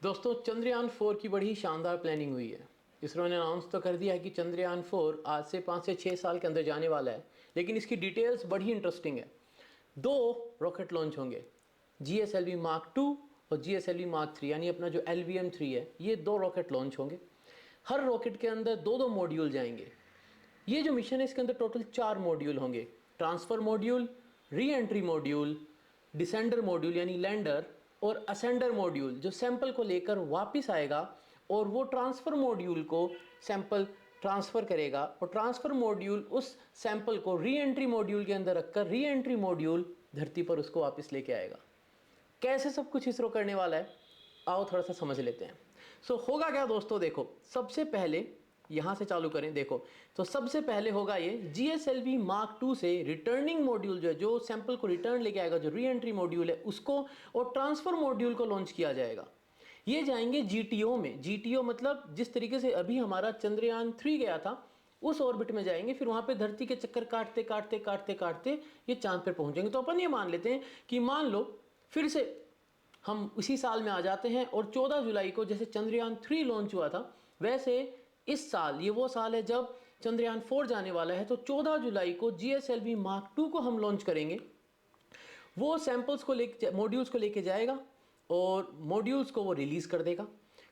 दोस्तों चंद्रयान 4 की बड़ी शानदार प्लानिंग हुई है। इसरो ने अनाउंस तो कर दिया है कि चंद्रयान 4 आज से 5 से 6 साल के अंदर जाने वाला है, लेकिन इसकी डिटेल्स बड़ी इंटरेस्टिंग है। दो रॉकेट लॉन्च होंगे, GSLV Mark 2 और GSLV Mark 3, यानी अपना जो LVM-3 है, ये दो रॉकेट लॉन्च होंगे। हर रॉकेट के अंदर दो दो मॉड्यूल जाएंगे। ये जो मिशन है इसके अंदर टोटल 4 मॉड्यूल होंगे। Transfer module, re entry module, descender module यानी लैंडर, और असेंडर मॉड्यूल जो सैंपल को लेकर वापस आएगा और वो ट्रांसफ़र मॉड्यूल को सैंपल ट्रांसफ़र करेगा, और ट्रांसफ़र मॉड्यूल उस सैंपल को री एंट्री मॉड्यूल के अंदर रखकर री एंट्री मॉड्यूल धरती पर उसको वापस लेके आएगा। कैसे सब कुछ इसरो करने वाला है, आओ थोड़ा सा समझ लेते हैं। होगा क्या दोस्तों, देखो सबसे पहले यहाँ से चालू करें। देखो तो सबसे पहले होगा ये GSLV Mark 2 से रिटर्निंग मॉड्यूल जो है, जो सैंपल को रिटर्न लेके आएगा, जो री एंट्री मॉड्यूल है उसको, और ट्रांसफ़र मॉड्यूल को लॉन्च किया जाएगा। ये जाएंगे GTO में। GTO मतलब जिस तरीके से अभी हमारा चंद्रयान 3 गया था उस ऑर्बिट में जाएंगे, फिर वहाँ पे धरती के चक्कर काटते काटते काटते काटते ये चांद पर पहुँचेंगे। तो अपन ये मान लेते हैं कि मान लो फिर से हम उसी साल में आ जाते हैं और 14 जुलाई को जैसे चंद्रयान 3 लॉन्च हुआ था, वैसे इस साल ये वो साल है जब चंद्रयान 4 जाने वाला है। तो 14 जुलाई को GSLV Mark 2 को हम लॉन्च करेंगे। वो सैंपल्स को लेके, मॉड्यूल्स को लेके जाएगा और मॉड्यूल्स को वो रिलीज़ कर देगा।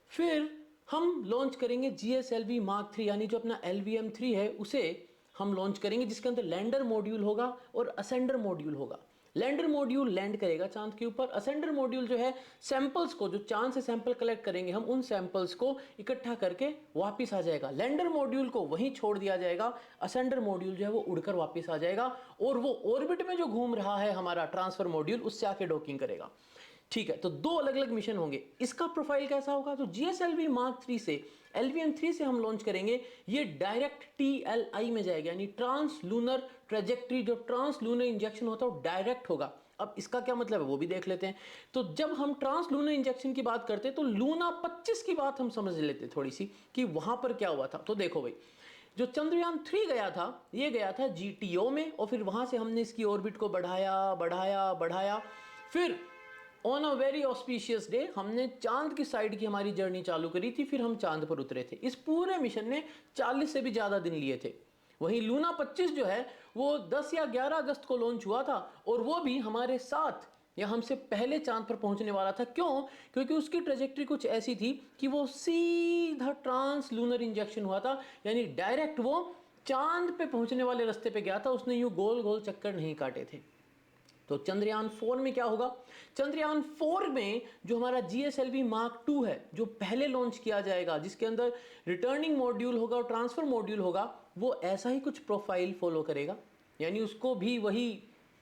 फिर हम लॉन्च करेंगे GSLV Mark 3, यानी जो अपना LVM-3 है उसे हम लॉन्च करेंगे, जिसके अंदर लैंडर मॉड्यूल होगा और असेंडर मॉड्यूल होगा। लैंडर मॉड्यूल लैंड करेगा चांद के ऊपर। असेंडर मॉड्यूल जो है सैंपल्स को, जो चांद से सैंपल कलेक्ट करेंगे हम, उन सैंपल्स को इकट्ठा करके वापस आ जाएगा। लैंडर मॉड्यूल को वहीं छोड़ दिया जाएगा। असेंडर मॉड्यूल जो है वो उड़कर वापस आ जाएगा और वो ऑर्बिट में जो घूम रहा है हमारा ट्रांसफर मॉड्यूल, उससे आके डॉकिंग करेगा। ठीक है, तो दो अलग अलग मिशन होंगे। इसका प्रोफाइल कैसा होगा, तो GSLV Mark 3 से LVM-3 से हम लॉन्च करेंगे, ये डायरेक्ट TLI में जाएगा, यानी ट्रांस लूनर ट्रेजेक्ट्री। जो ट्रांस लूनर इंजेक्शन होता है वो डायरेक्ट होगा। अब इसका क्या मतलब है वो भी देख लेते हैं। तो जब हम ट्रांस लूनर इंजेक्शन की बात करते हैं तो लूना 25 की बात हम समझ लेते थोड़ी सी कि वहां पर क्या हुआ था। तो देखो भाई, जो चंद्रयान 3 गया था, ये गया था GTO में, और फिर वहां से हमने इसकी ऑर्बिट को बढ़ाया बढ़ाया बढ़ाया। फिर on a very auspicious day हमने चांद की साइड की हमारी जर्नी चालू करी थी, फिर हम चांद पर उतरे थे। इस पूरे मिशन ने 40 से भी ज़्यादा दिन लिए थे। वहीं लूना 25 जो है वो 10 या 11 अगस्त को लॉन्च हुआ था, और वो भी हमारे साथ या हमसे पहले चांद पर पहुंचने वाला था। क्यों? क्योंकि उसकी ट्रेजेक्ट्री कुछ ऐसी थी कि वो सीधा ट्रांस लूनर इंजेक्शन हुआ था, यानी डायरेक्ट वो चांद पे पहुंचने वाले रास्ते पे गया था, उसने यूं गोल गोल चक्कर नहीं काटे थे। तो चंद्रयान 4 में क्या होगा, चंद्रयान 4 में जो हमारा GSLV Mark 2 है, जो पहले लॉन्च किया जाएगा, जिसके अंदर रिटर्निंग मॉड्यूल होगा और ट्रांसफर मॉड्यूल होगा, वो ऐसा ही कुछ प्रोफाइल फॉलो करेगा, यानी उसको भी वही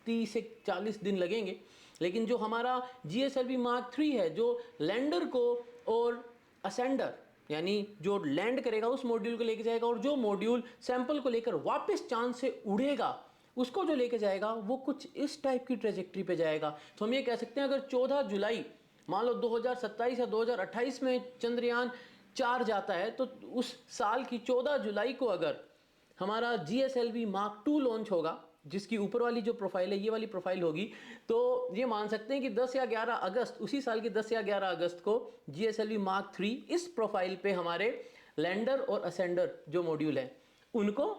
30 से 40 दिन लगेंगे। लेकिन जो हमारा GSLV Mark 3 है, जो लैंडर को और असेंडर यानी जो लैंड करेगा उस मॉड्यूल को लेके जाएगा, और जो मॉड्यूल सैंपल को लेकर वापस चांद से उड़ेगा उसको जो लेके जाएगा, वो कुछ इस टाइप की ट्रेजेक्ट्री पे जाएगा। तो हम ये कह सकते हैं, अगर 14 जुलाई मान लो 2027 या 2028 में चंद्रयान 4 जाता है, तो उस साल की 14 जुलाई को अगर हमारा GSLV Mark 2 लॉन्च होगा, जिसकी ऊपर वाली जो प्रोफाइल है ये वाली प्रोफाइल होगी, तो ये मान सकते हैं कि 10 या 11 अगस्त, उसी साल की 10 या 11 अगस्त को GSLV Mark 3 इस प्रोफाइल पे हमारे लैंडर और असेंडर जो मॉड्यूल है उनको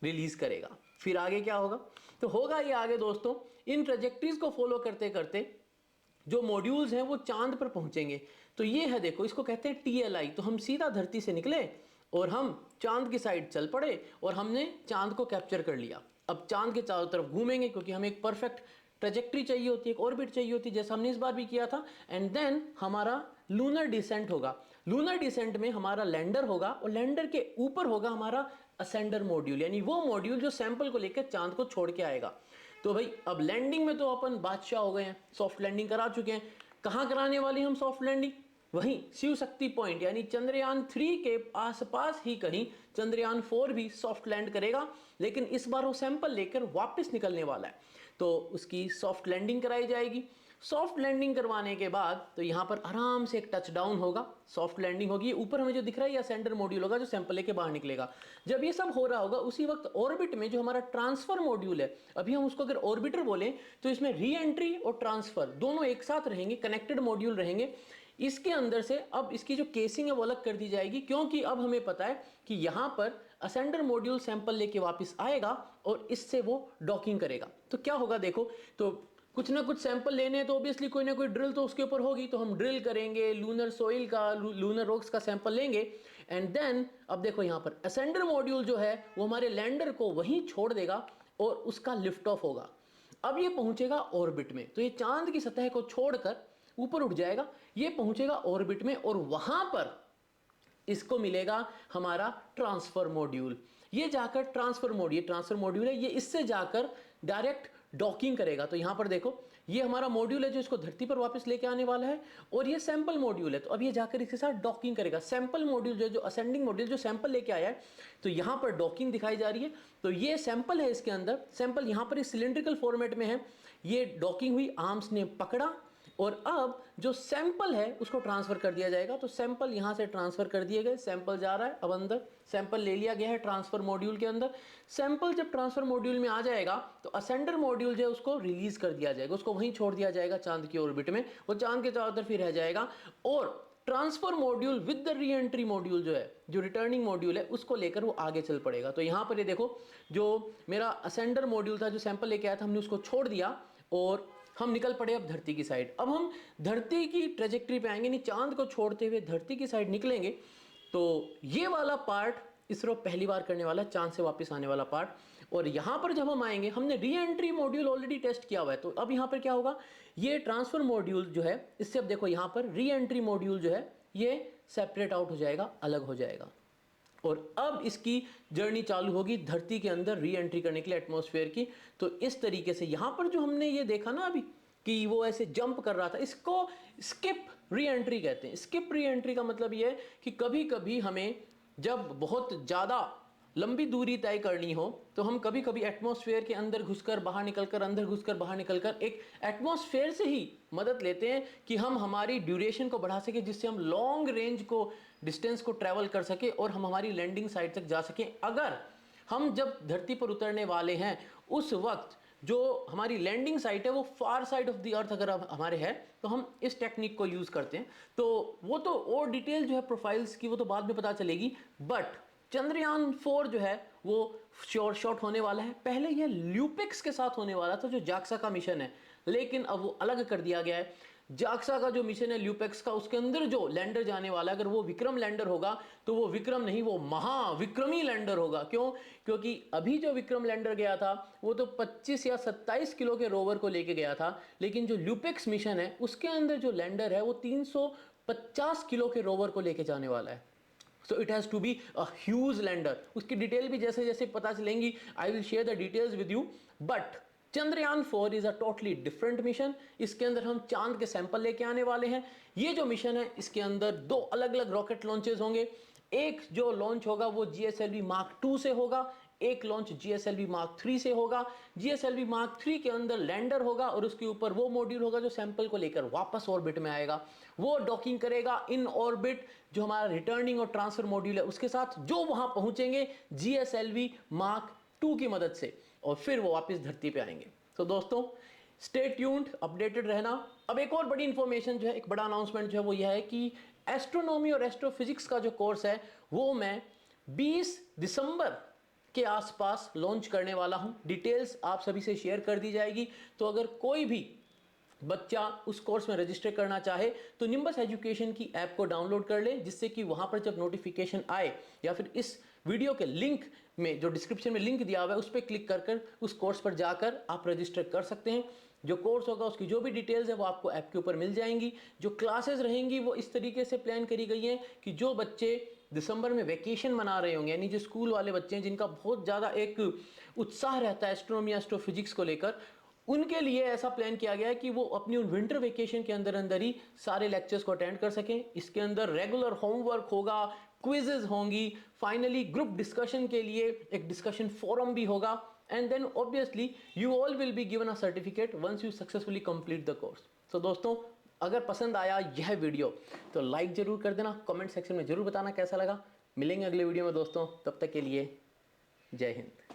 रिलीज करेगा। फिर आगे क्या होगा, तो होगा ये आगे दोस्तों, इन ट्रेजेक्ट्रीज को फॉलो करते करते जो मॉड्यूल्स हैं वो चांद पर पहुंचेंगे। तो ये है, देखो इसको कहते हैं TLI। तो हम सीधा धरती से निकले और हम चांद की साइड चल पड़े और हमने चांद को कैप्चर कर लिया। अब चांद के चारों तरफ घूमेंगे, क्योंकि हमें एक परफेक्ट ट्रेजेक्ट्री चाहिए होती है, एक ऑर्बिट चाहिए होती है, जैसा हमने इस बार भी किया था। एंड देन हमारा लूनर डिसेंट होगा। लूनर डिसेंट में हमारा लैंडर होगा और लैंडर के ऊपर होगा हमारा असेंडर मॉड्यूल, यानी वो मॉड्यूल जो सैंपल को लेकर चांद को छोड़ के आएगा। तो भाई अब लैंडिंग में तो अपन बादशाह हो गए हैं, सॉफ्ट लैंडिंग करा चुके हैं। कहाँ कराने वाली हम सॉफ्ट लैंडिंग? वहीं शिव शक्ति पॉइंट, यानी चंद्रयान 3 के आसपास ही कहीं चंद्रयान 4 भी सॉफ्ट लैंड करेगा, लेकिन इस बार वो सैंपल लेकर वापस निकलने वाला है, तो उसकी सॉफ्ट लैंडिंग कराई जाएगी। सॉफ्ट लैंडिंग करवाने के बाद तो यहाँ पर आराम से एक टच डाउन होगा, सॉफ्ट लैंडिंग होगी। ऊपर हमें जो दिख रहा है ये असेंडर मॉड्यूल होगा जो सैंपल लेके बाहर निकलेगा। जब ये सब हो रहा होगा उसी वक्त ऑर्बिट में जो हमारा ट्रांसफर मॉड्यूल है, अभी हम उसको अगर ऑर्बिटर बोले तो इसमें री एंट्री और ट्रांसफर दोनों एक साथ रहेंगे, कनेक्टेड मॉड्यूल रहेंगे। इसके अंदर से अब इसकी जो केसिंग है वो अलग कर दी जाएगी, क्योंकि अब हमें पता है कि यहाँ पर असेंडर मॉड्यूल सैंपल लेके वापस आएगा और इससे वो डॉकिंग करेगा। तो क्या होगा देखो, तो कुछ ना कुछ सैंपल लेने हैं तो ऑब्वियसली कोई ना कोई ड्रिल तो उसके ऊपर होगी, तो हम ड्रिल करेंगे, लूनर सॉइल का, लूनर रॉक्स का सैंपल लेंगे एंड देन अब देखो यहाँ पर असेंडर मॉड्यूल जो है वो हमारे लैंडर को वहीं छोड़ देगा और उसका लिफ्ट ऑफ होगा। अब ये पहुंचेगा ऑर्बिट में, तो ये चांद की सतह को छोड़कर ऊपर उठ जाएगा, ये पहुंचेगा ऑर्बिट में और वहां पर इसको मिलेगा हमारा ट्रांसफर मॉड्यूल। ये जाकर ट्रांसफर मॉड्यूल है, ये इससे जाकर डायरेक्ट डॉकिंग करेगा। तो यहां पर देखो ये हमारा मॉड्यूल है जो इसको धरती पर वापस लेके आने वाला है, और ये सैंपल मॉड्यूल है, तो अब ये जाकर इसके साथ डॉकिंग करेगा। सैंपल मॉड्यूल जो असेंडिंग मॉड्यूल जो सैंपल लेके आया है, तो यहां पर डॉकिंग दिखाई जा रही है। तो ये सैंपल है, इसके अंदर सैंपल यहां पर इस सिलेंड्रिकल फॉर्मेट में है, ये डॉकिंग हुई, आर्म्स ने पकड़ा और अब जो सैंपल है उसको ट्रांसफर कर दिया जाएगा। तो सैंपल यहां से ट्रांसफर कर दिए गए, सैंपल जा रहा है, अब अंदर सैंपल ले लिया गया है ट्रांसफर मॉड्यूल के अंदर। सैंपल जब ट्रांसफर मॉड्यूल में आ जाएगा तो असेंडर मॉड्यूल जो है उसको रिलीज कर दिया जाएगा, उसको वहीं छोड़ दिया जाएगा चांद की ऑर्बिट में, वो चांद के चारों तरफ ही रह जाएगा। और transfer module with the re entry module जो है, जो रिटर्निंग मॉड्यूल है, उसको लेकर वो आगे चल पड़ेगा। तो यहाँ पर ये देखो, जो मेरा असेंडर मॉड्यूल था जो सैंपल लेके आया था, हमने उसको छोड़ दिया और हम निकल पड़े अब धरती की साइड। अब हम धरती की ट्रेजेक्टरी पे आएंगे, नहीं चांद को छोड़ते हुए धरती की साइड निकलेंगे। तो ये वाला पार्ट इसरो पहली बार करने वाला है, चांद से वापस आने वाला पार्ट। और यहाँ पर जब हम आएंगे, हमने re entry module already test किया हुआ है, तो अब यहाँ पर क्या होगा, ये ट्रांसफर मॉड्यूल जो है इससे अब देखो यहाँ पर री एंट्री मॉड्यूल जो है ये सेपरेट आउट हो जाएगा, अलग हो जाएगा, और अब इसकी जर्नी चालू होगी धरती के अंदर री एंट्री करने के लिए एटमॉस्फेयर की। तो इस तरीके से यहाँ पर जो हमने ये देखा ना अभी कि वो ऐसे जंप कर रहा था, इसको स्किप री एंट्री कहते हैं। स्किप री एंट्री का मतलब ये है कि कभी कभी हमें जब बहुत ज़्यादा लंबी दूरी तय करनी हो तो हम कभी कभी एटमॉस्फेयर के अंदर घुसकर बाहर निकलकर, अंदर घुसकर बाहर निकलकर एक एटमॉस्फेयर से ही मदद लेते हैं कि हम हमारी ड्यूरेशन को बढ़ा सके, जिससे हम लॉन्ग रेंज को, डिस्टेंस को ट्रैवल कर सके और हम हमारी लैंडिंग साइट तक जा सकें। अगर हम जब धरती पर उतरने वाले हैं उस वक्त जो हमारी लैंडिंग साइट है वो फार साइड ऑफ द अर्थ अगर हमारे है, तो हम इस टेक्निक को यूज़ करते हैं। तो वो तो और डिटेल जो है प्रोफाइल्स की वो तो बाद में पता चलेगी, बट चंद्रयान 4 जो है वो शॉर्ट होने वाला है। पहले यह ल्यूपिक्स के साथ होने वाला था जो जाक्सा का मिशन है, लेकिन अब वो अलग कर दिया गया है। जाक्सा का जो मिशन है ल्यूपेक्स का, उसके अंदर जो लैंडर जाने वाला है, अगर वो विक्रम लैंडर होगा तो वो विक्रम नहीं, वो महाविक्रमी लैंडर होगा। क्यों? क्योंकि अभी जो विक्रम लैंडर गया था वो तो 25 या 27 किलो के रोवर को लेके गया था, लेकिन जो ल्यूपेक्स मिशन है उसके अंदर जो लैंडर है वो 350 किलो के रोवर को लेके जाने वाला है। So it has to be a huge lander. उसकी डिटेल भी जैसे जैसे पता चलेंगी, I will share the details with you. But Chandrayaan 4 is a totally different mission. इसके अंदर हम चांद के सैंपल लेके आने वाले हैं। ये जो मिशन है इसके अंदर 2 अलग अलग रॉकेट लॉन्चेस होंगे। एक जो लॉन्च होगा वो GSLV Mark 2 से होगा, एक लॉन्च GSLV Mark 3 से होगा। GSLV Mark 3 के अंदर लैंडर होगा और उसके ऊपर वो मॉड्यूल होगा जो सैंपल को लेकर वापस ऑर्बिट में आएगा। वो डॉकिंग करेगा इन ऑर्बिट जो हमारा रिटर्निंग और ट्रांसफर मॉड्यूल है उसके साथ, जो वहां पहुंचेंगे GSLV Mark 2 की मदद से, और फिर वो वापस धरती पे आएंगे। तो दोस्तों स्टे ट्यून्ड, अपडेटेड रहना। अब एक और बड़ी इंफॉर्मेशन जो है, एक बड़ा अनाउंसमेंट जो है वो यह है कि एस्ट्रोनॉमी और एस्ट्रोफिजिक्स का जो कोर्स है वो मैं 20 दिसंबर के आसपास लॉन्च करने वाला हूं। डिटेल्स आप सभी से शेयर कर दी जाएगी। तो अगर कोई भी बच्चा उस कोर्स में रजिस्टर करना चाहे तो निम्बस एजुकेशन की ऐप को डाउनलोड कर ले, जिससे कि वहां पर जब नोटिफिकेशन आए या फिर इस वीडियो के लिंक में जो डिस्क्रिप्शन में लिंक दिया हुआ है उस पर क्लिक कर कर उस कोर्स पर जाकर आप रजिस्टर कर सकते हैं। जो कोर्स होगा उसकी जो भी डिटेल्स है वो आपको ऐप के ऊपर मिल जाएंगी। जो क्लासेस रहेंगी वो इस तरीके से प्लान करी गई हैं कि जो बच्चे दिसंबर में वैकेशन मना रहे होंगे, यानी जो स्कूल वाले बच्चे हैं जिनका बहुत ज़्यादा एक उत्साह रहता है एस्ट्रोनॉमी एस्ट्रोफिजिक्स को लेकर, उनके लिए ऐसा प्लान किया गया है कि वो अपनी उन विंटर वेकेशन के अंदर अंदर ही सारे लेक्चर्स को अटेंड कर सकें। इसके अंदर रेगुलर होमवर्क होगा, क्विजेज होंगी, फाइनली ग्रुप डिस्कशन के लिए एक डिस्कशन फोरम भी होगा, and then obviously you all will be given a certificate once you successfully complete the course. तो दोस्तों अगर पसंद आया यह वीडियो तो लाइक जरूर कर देना, कमेंट सेक्शन में जरूर बताना कैसा लगा। मिलेंगे अगले वीडियो में दोस्तों, तब तक के लिए जय हिंद।